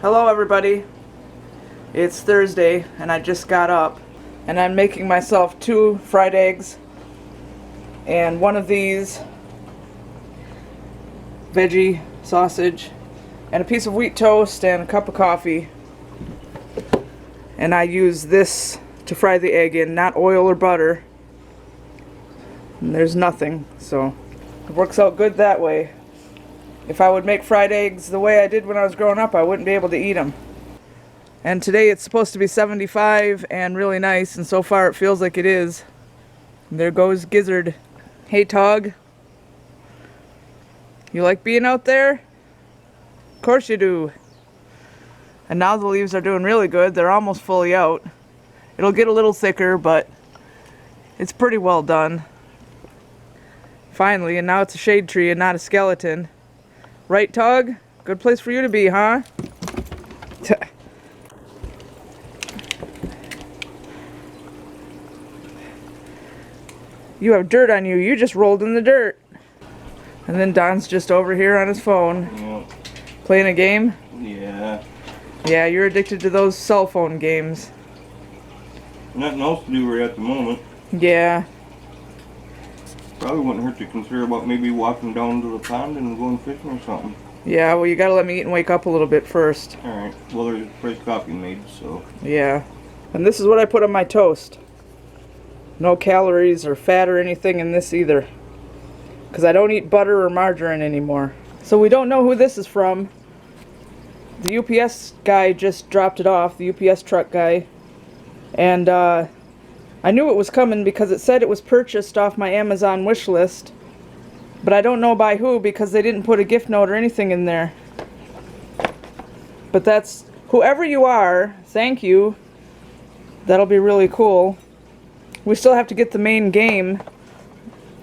Hello everybody. It's Thursday and I just got up and I'm making myself 2 fried eggs and one of these veggie sausage and a piece of wheat toast and a cup of coffee. And I use this to fry the egg in, not oil or butter. And there's nothing, so it works out good that way. If I would make fried eggs the way I did when I was growing up, I wouldn't be able to eat them. And today it's supposed to be 75 and really nice, and so far it feels like it is. And there goes Gizzard. Hey Tog. You like being out there? Of course you do. And now the leaves are doing really good. They're almost fully out. It'll get a little thicker, but it's pretty well done. Finally, and now it's a shade tree and not a skeleton. Right, Tug? Good place for you to be, huh? You have dirt on you. You just rolled in the dirt. And then Don's just over here on his phone. Yeah. Playing a game? Yeah. Yeah, you're addicted to those cell phone games. Nothing else to do right at the moment. Yeah. Probably wouldn't hurt to consider about maybe walking down to the pond and going fishing or something. Yeah, well you gotta let me eat and wake up a little bit first. Alright, well there's fresh coffee made, so. Yeah. And this is what I put on my toast. No calories or fat or anything in this either. Because I don't eat butter or margarine anymore. So we don't know who this is from. The UPS guy just dropped it off, the UPS truck guy. And I knew it was coming because it said it was purchased off my Amazon wish list. But I don't know by who because they didn't put a gift note or anything in there. But that's, whoever you are, thank you. That'll be really cool. We still have to get the main game,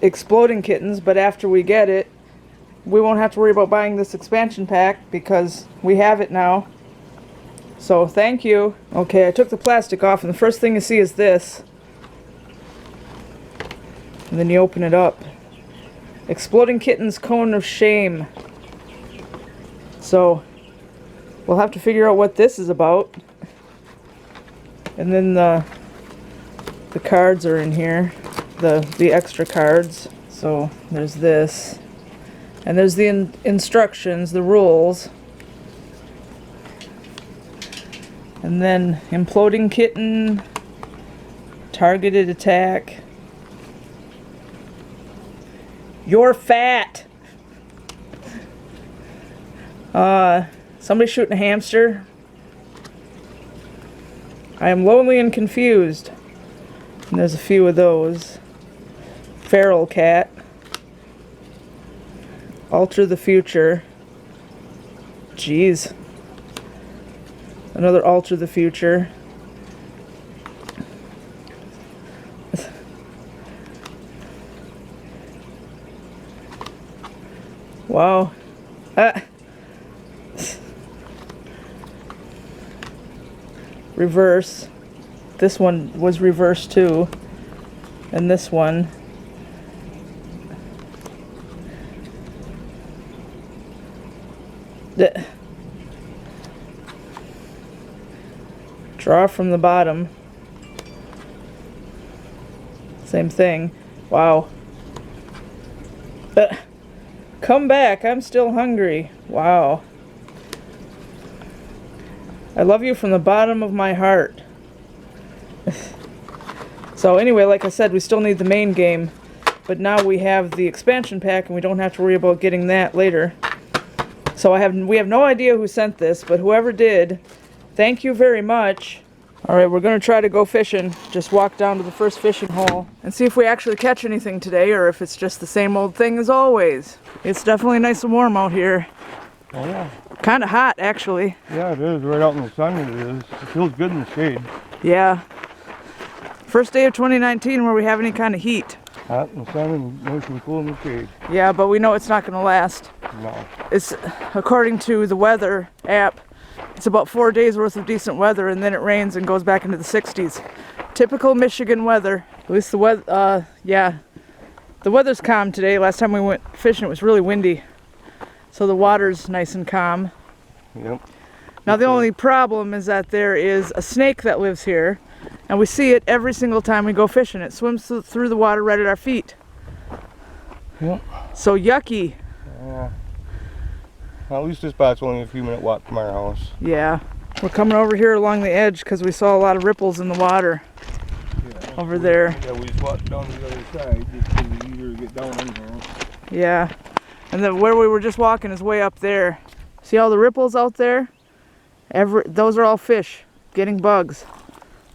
Exploding Kittens, but after we get it, we won't have to worry about buying this expansion pack because we have it now. So thank you. Okay, I took the plastic off and the first thing you see is this. And then you open it up. Exploding Kittens Cone of Shame. So we'll have to figure out what this is about. And then the cards are in here. The extra cards. So there's this. And there's the instructions, the rules. And then Imploding Kitten, Targeted Attack. You're fat! Somebody shooting a hamster. I am lonely and confused. And there's a few of those. Feral cat. Alter the future. Jeez. Another alter the future. Wow. Reverse. This one was reversed too. And this one. Draw from the bottom. Same thing. Wow. Come back, I'm still hungry. Wow. I love you from the bottom of my heart. So anyway, like I said, we still need the main game. But now we have the expansion pack and we don't have to worry about getting that later. So we have no idea who sent this, but whoever did, thank you very much. Alright, we're going to try to go fishing. Just walk down to the first fishing hole and see if we actually catch anything today or if it's just the same old thing as always. It's definitely nice and warm out here. Oh yeah. Kind of hot, actually. Yeah, it is. Right out in the sun it is. It feels good in the shade. Yeah. First day of 2019 where we have any kind of heat. Hot in the sun and nice and cool in the shade. Yeah, but we know it's not going to last. No. It's, according to the weather app, it's about 4 days worth of decent weather and then it rains and goes back into the 60s. Typical Michigan weather. At least the weather, yeah. The weather's calm today. Last time we went fishing it was really windy. So the water's nice and calm. Yep. Now the only problem is that there is a snake that lives here, and we see it every single time we go fishing. It swims through the water right at our feet. Yep. So yucky. Yeah. Well, at least this spot's only a few minute walk from our house. Yeah. We're coming over here along the edge because we saw a lot of ripples in the water over there. Yeah, we just walked down to the other side just because it's easier to get down in here. Yeah. And then where we were just walking is way up there. See all the ripples out there? Those are all fish getting bugs.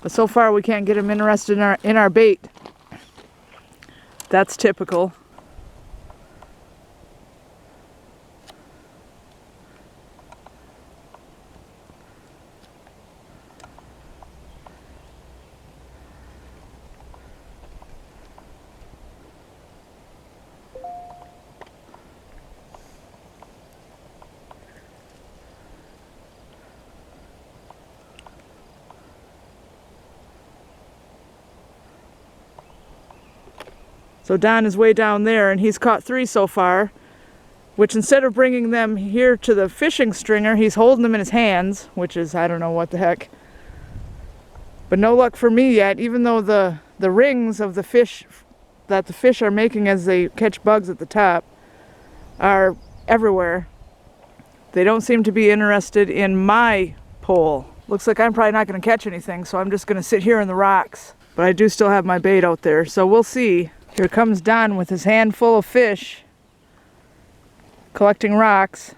But so far we can't get them interested in our bait. That's typical. So Don is way down there and he's caught 3 so far, which instead of bringing them here to the fishing stringer, he's holding them in his hands, which is, I don't know what the heck. But no luck for me yet, even though the rings of the fish that the fish are making as they catch bugs at the top are everywhere. They don't seem to be interested in my pole. Looks like I'm probably not going to catch anything, so I'm just going to sit here in the rocks. But I do still have my bait out there, so we'll see. Here comes Don with his handful of fish, collecting rocks.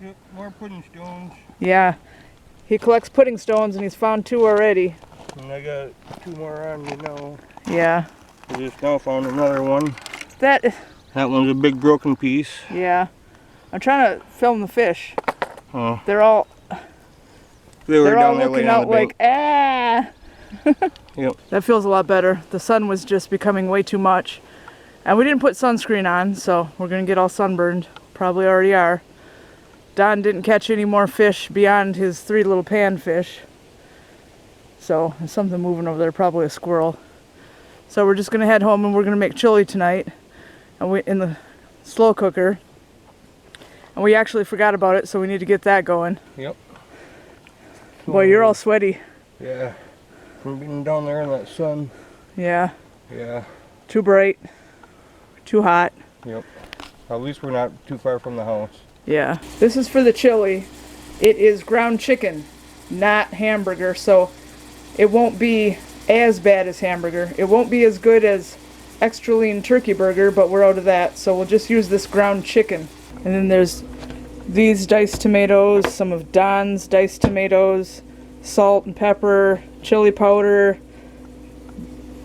Yep, more pudding stones. Yeah, he collects pudding stones and he's found 2 already. And I got 2 more on me now. Yeah. I just now found another one. That one's a big broken piece. Yeah. I'm trying to film the fish. Oh. They're all down there looking out like, ah! Yep. That feels a lot better. The sun was just becoming way too much. And we didn't put sunscreen on, so we're going to get all sunburned. Probably already are. Don didn't catch any more fish beyond his 3 little panfish. So there's something moving over there, probably a squirrel. So we're just going to head home and we're going to make chili tonight. And in the slow cooker. And we actually forgot about it, so we need to get that going. Yep. Boy, you're all sweaty. Yeah. From being down there in that sun. Yeah. Yeah. Too bright. Too hot. Yep. At least we're not too far from the house. Yeah. This is for the chili. It is ground chicken, not hamburger, so it won't be as bad as hamburger. It won't be as good as extra lean turkey burger, but we're out of that, so we'll just use this ground chicken. And then there's these diced tomatoes, some of Don's diced tomatoes, salt and pepper, chili powder,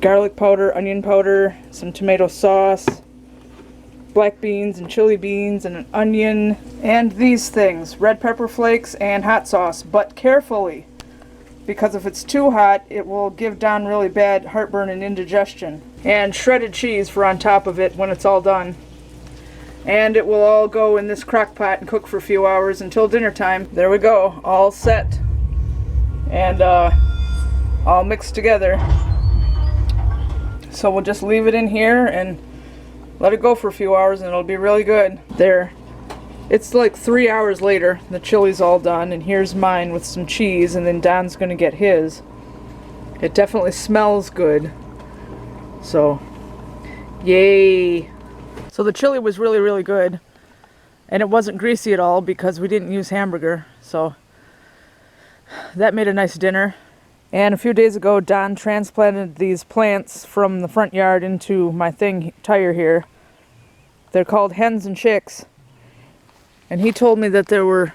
garlic powder, onion powder, some tomato sauce, black beans and chili beans, and an onion, and these things, red pepper flakes and hot sauce, but carefully, because if it's too hot, it will give Don really bad heartburn and indigestion. And shredded cheese for on top of it when it's all done. And it will all go in this crock pot and cook for a few hours until dinner time. There we go, all set. And all mixed together. So we'll just leave it in here and let it go for a few hours and it'll be really good. There. It's like 3 hours later. The chili's all done, and here's mine with some cheese, and then Don's gonna get his. It definitely smells good. So, yay. So the chili was really, really good. And it wasn't greasy at all because we didn't use hamburger. So that made a nice dinner. And a few days ago, Don transplanted these plants from the front yard into my tire here. They're called hens and chicks. And he told me that there were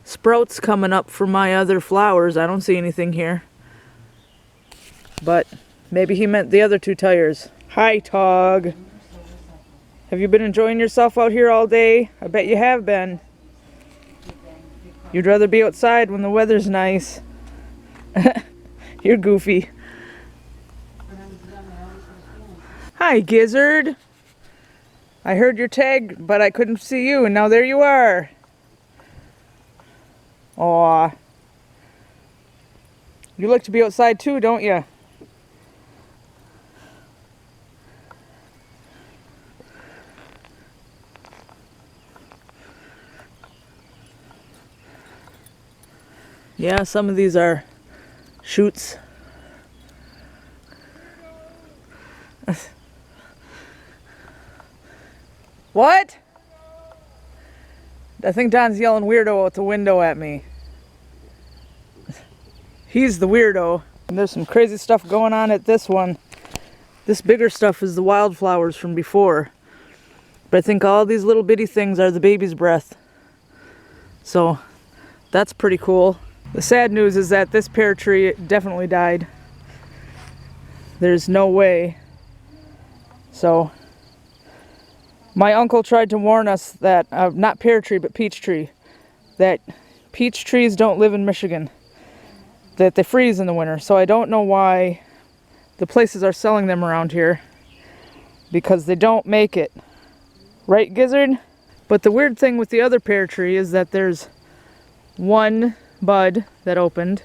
sprouts coming up for my other flowers. I don't see anything here. But maybe he meant the other 2 tires. Hi, Tog. Have you been enjoying yourself out here all day? I bet you have been. You'd rather be outside when the weather's nice. You're goofy. Hi, Gizzard. I heard your tag, but I couldn't see you, and now there you are. Aw. You like to be outside too, don't you? Yeah, some of these are shoots. What? I think Don's yelling weirdo out the window at me. He's the weirdo. And there's some crazy stuff going on at this one. This bigger stuff is the wildflowers from before. But I think all these little bitty things are the baby's breath. So that's pretty cool. The sad news is that this pear tree definitely died. There's no way. So my uncle tried to warn us that, not pear tree, but peach tree, that peach trees don't live in Michigan, that they freeze in the winter. So I don't know why the places are selling them around here, because they don't make it. Right, Gizzard? But the weird thing with the other pear tree is that there's one bud that opened,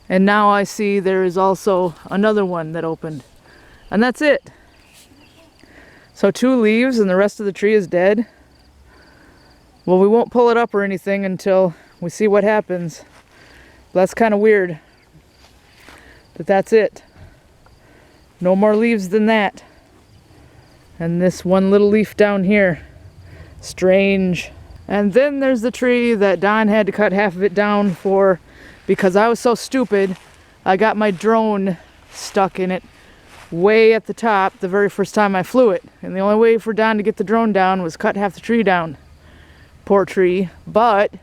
and now I see there is also another one that opened. And that's it. So 2 leaves and the rest of the tree is dead. Well, we won't pull it up or anything until we see what happens. But that's kind of weird. But that's it. No more leaves than that. And this one little leaf down here. Strange. And then there's the tree that Don had to cut half of it down for, because I was so stupid. I got my drone stuck in it way at the top the very first time I flew it. And the only way for Don to get the drone down was cut half the tree down. Poor tree. But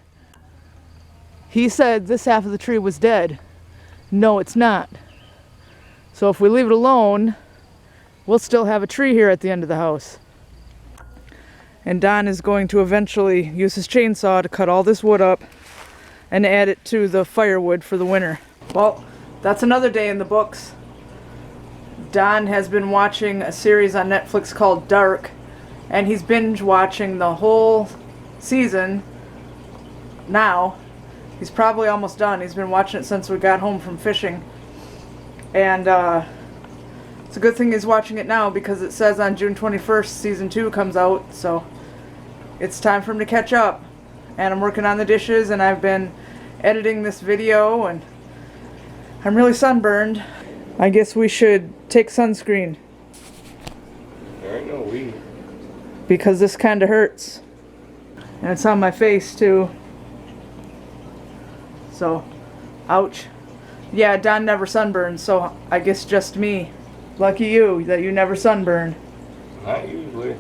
he said this half of the tree was dead. No, it's not. So if we leave it alone, we'll still have a tree here at the end of the house. And Don is going to eventually use his chainsaw to cut all this wood up and add it to the firewood for the winter. Well, that's another day in the books. Don has been watching a series on Netflix called Dark, and he's binge watching the whole season now. He's probably almost done. He's been watching it since we got home from fishing. And it's a good thing he's watching it now, because it says on June 21st season 2 comes out, so it's time for him to catch up. And I'm working on the dishes, and I've been editing this video, and I'm really sunburned. I guess we should take sunscreen. There ain't no weed. Because this kind of hurts. And it's on my face too. So, ouch. Yeah, Don never sunburns, so I guess just me. Lucky you that you never sunburn. Not usually.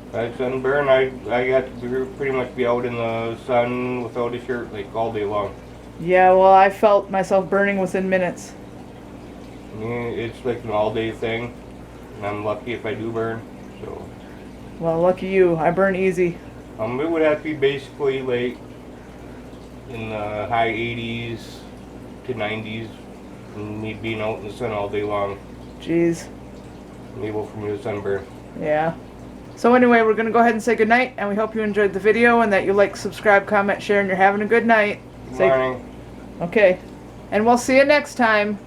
If I sunburn, I got to pretty much be out in the sun without a shirt like all day long. Yeah, well, I felt myself burning within minutes. Yeah, it's like an all-day thing, and I'm lucky if I do burn. So, Well, lucky you. I burn easy. it would have to be basically like in the high 80s to 90s, and me being out in the sun all day long. Jeez. Able for me to sunburn. Yeah. So anyway, we're going to go ahead and say goodnight, and we hope you enjoyed the video and that you like, subscribe, comment, share, and you're having a good night. Good morning. Okay. And we'll see you next time.